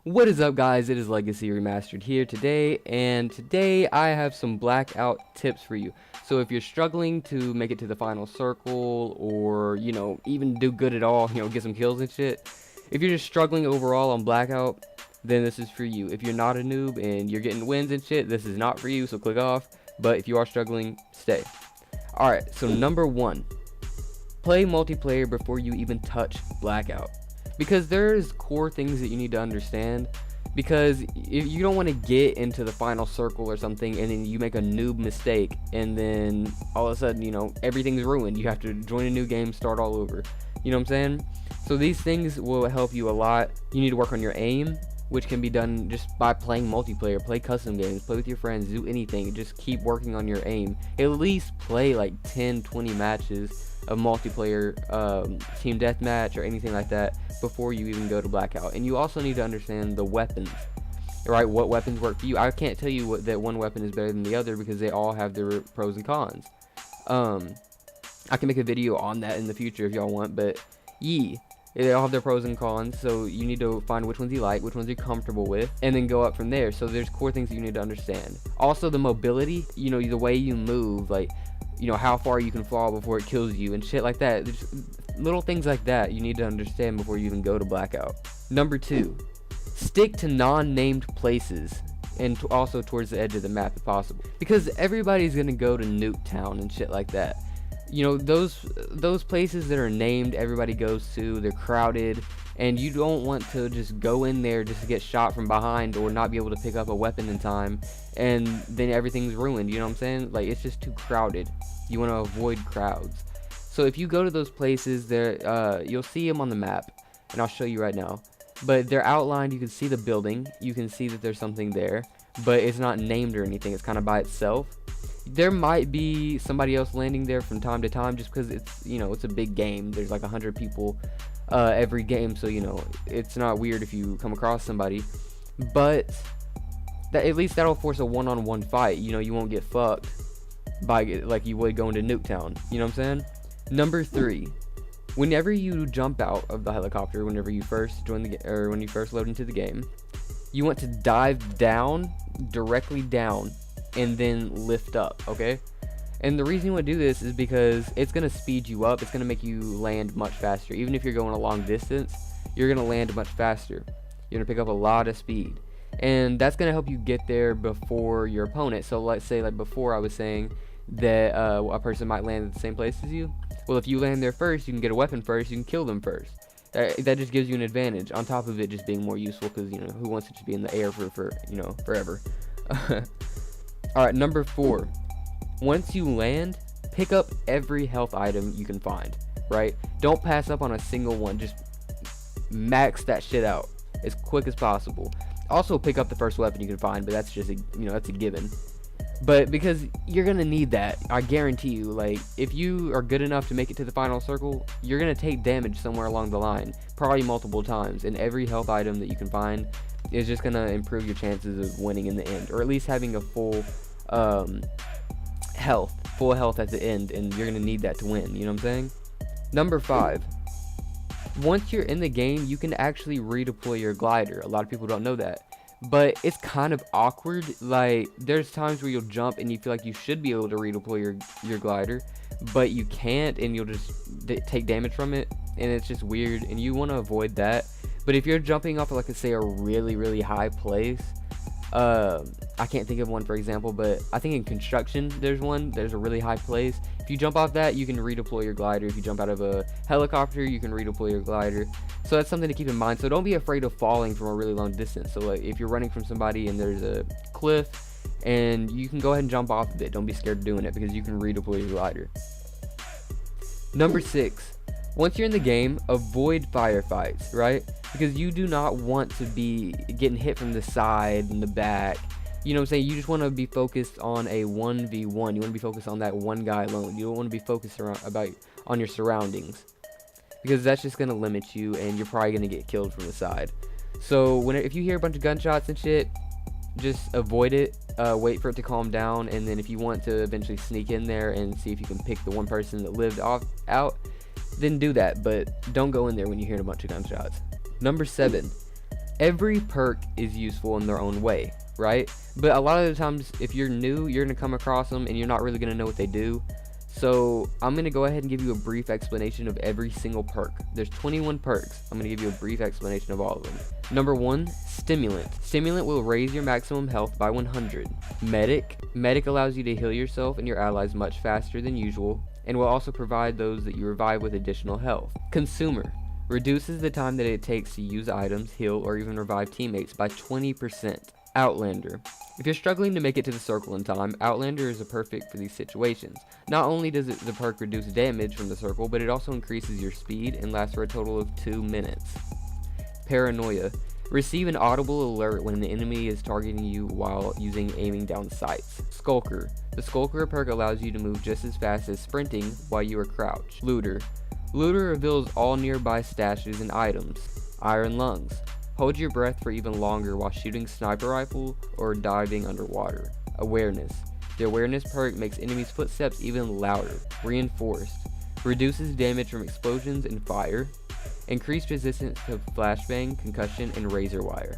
What is up, guys? It is Legacy Remastered here today, and today I have some Blackout tips for you. So if you're struggling to make it to the final circle, or even do good at all, get some kills and shit, if you're just struggling overall on Blackout, then this is for you. If you're not a noob and you're getting wins and shit, this is not for you, so click off. But if you are struggling, stay. Alright, so number 1, play multiplayer before you even touch Blackout. Because there's core things that you need to understand, because if you don't want to get into the final circle or something and then you make a noob mistake and then all of a sudden everything's ruined. You have to join a new game, start all over, you know what I'm saying? So these things will help you a lot. You need to work on your aim, which can be done just by playing multiplayer, play custom games, play with your friends, do anything. Just keep working on your aim. At least play like 10-20 matches of multiplayer, team deathmatch or anything like that before you even go to Blackout. And you also need to understand the weapons, right? What weapons work for you. I can't tell you that one weapon is better than the other because they all have their pros and cons. I can make a video on that in the future if y'all want, but they all have their pros and cons, so you need to find which ones you like, which ones you're comfortable with, and then go up from there. So there's core things that you need to understand. Also the mobility, the way you move, like how far you can fall before it kills you and shit like that. There's little things like that you need to understand before you even go to Blackout. Number 2, stick to non-named places and also towards the edge of the map if possible, because everybody's gonna go to Nuketown and shit like that. Those places that are named, everybody goes to, they're crowded, and you don't want to just go in there just to get shot from behind or not be able to pick up a weapon in time, and then everything's ruined. You know what I'm saying? Like, it's just too crowded. You want to avoid crowds. So if you go to those places, you'll see them on the map, and I'll show you right now. But they're outlined. You can see the building. You can see that there's something there, but it's not named or anything. It's kind of by itself. There might be somebody else landing there from time to time just because it's a big game. There's like 100 people every game, so it's not weird if you come across somebody, but at least that'll force a one-on-one fight. You won't get fucked by like you would going to Nuketown. You know what I'm saying? Number 3, whenever you jump out of the helicopter, whenever you first join when you first load into the game, you want to dive down, directly down, and then lift up, okay? And the reason you want to do this is because it's going to speed you up. It's going to make you land much faster. Even if you're going a long distance, you're going to land much faster. You're going to pick up a lot of speed. And that's going to help you get there before your opponent. So let's say, like before I was saying that a person might land at the same place as you. Well, if you land there first, you can get a weapon first, you can kill them first. That just gives you an advantage, on top of it just being more useful, because who wants to just be in the air for forever. Alright, number 4, once you land, pick up every health item you can find, right? Don't pass up on a single one. Just max that shit out as quick as possible. Also pick up the first weapon you can find, but that's just that's a given. But because you're gonna need that, I guarantee you. Like, if you are good enough to make it to the final circle, you're gonna take damage somewhere along the line, probably multiple times, and every health item that you can find is just gonna improve your chances of winning in the end, or at least having a full health at the end, and you're gonna need that to win. You know what I'm saying? Number 5, once you're in the game, you can actually redeploy your glider. A lot of people don't know that, but it's kind of awkward. Like, there's times where you'll jump and you feel like you should be able to redeploy your glider, but you can't, and you'll just take damage from it, and it's just weird, and you want to avoid that. But if you're jumping off of, like, say, a really, really high place, I can't think of one, for example, but I think in construction, there's a really high place. If you jump off that, you can redeploy your glider. If you jump out of a helicopter, you can redeploy your glider. So that's something to keep in mind. So don't be afraid of falling from a really long distance. So, like, if you're running from somebody and there's a cliff, and you can go ahead and jump off of it. Don't be scared of doing it, because you can redeploy your glider. Number 6, once you're in the game, avoid firefights, right? Because you do not want to be getting hit from the side and the back. You know what I'm saying? You just want to be focused on a 1v1. You want to be focused on that one guy alone. You don't want to be focused on your surroundings, because that's just going to limit you, and you're probably going to get killed from the side. So if you hear a bunch of gunshots and shit, just avoid it. Wait for it to calm down, and then if you want to eventually sneak in there and see if you can pick the one person that lived out, then do that. But don't go in there when you hear a bunch of gunshots. Number 7, Every perk is useful in their own way, right? But a lot of the times, if you're new, you're going to come across them and you're not really going to know what they do. So I'm going to go ahead and give you a brief explanation of every single perk. There's 21 perks. I'm going to give you a brief explanation of all of them. Number 1, Stimulant. Stimulant will raise your maximum health by 100. Medic. Medic allows you to heal yourself and your allies much faster than usual, and will also provide those that you revive with additional health. Consumer. Reduces the time that it takes to use items, heal, or even revive teammates by 20%. Outlander. If you're struggling to make it to the circle in time, Outlander is perfect for these situations. Not only does the perk reduce damage from the circle, but it also increases your speed and lasts for a total of 2 minutes. Paranoia. Receive an audible alert when the enemy is targeting you while using aiming down sights. Skulker. The Skulker perk allows you to move just as fast as sprinting while you are crouched. Looter. Looter reveals all nearby stashes and items. Iron Lungs. Hold your breath for even longer while shooting sniper rifle or diving underwater. Awareness. The Awareness perk makes enemies' footsteps even louder. Reinforced. Reduces damage from explosions and fire. Increased resistance to flashbang, concussion, and razor wire.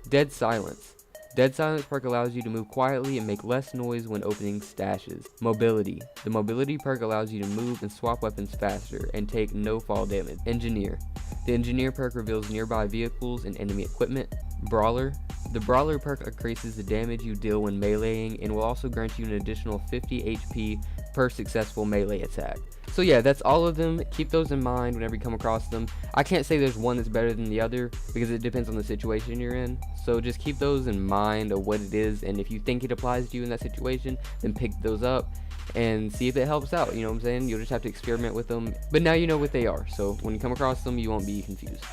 Dead Silence. Dead Silence perk allows you to move quietly and make less noise when opening stashes. Mobility. The Mobility perk allows you to move and swap weapons faster and take no fall damage. Engineer. The Engineer perk reveals nearby vehicles and enemy equipment. Brawler. The Brawler perk increases the damage you deal when meleeing and will also grant you an additional 50 HP per successful melee attack. So yeah, that's all of them. Keep those in mind whenever you come across them. I can't say there's one that's better than the other because it depends on the situation you're in. So just keep those in mind of what it is, and if you think it applies to you in that situation, then pick those up and see if it helps out. You know what I'm saying? You'll just have to experiment with them. But now you know what they are, so when you come across them, you won't be confused.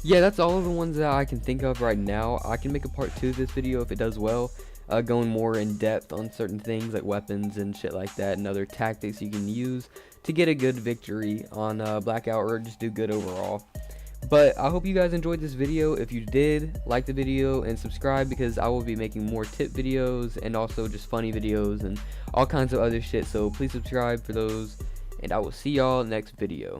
Yeah, that's all of the ones that I can think of right now. I can make a part 2 of this video if it does well, going more in depth on certain things like weapons and shit like that, and other tactics you can use to get a good victory on Blackout, or just do good overall. But I hope you guys enjoyed this video. If you did, like the video and subscribe, because I will be making more tip videos and also just funny videos and all kinds of other shit. So please subscribe for those, and I will see y'all next video.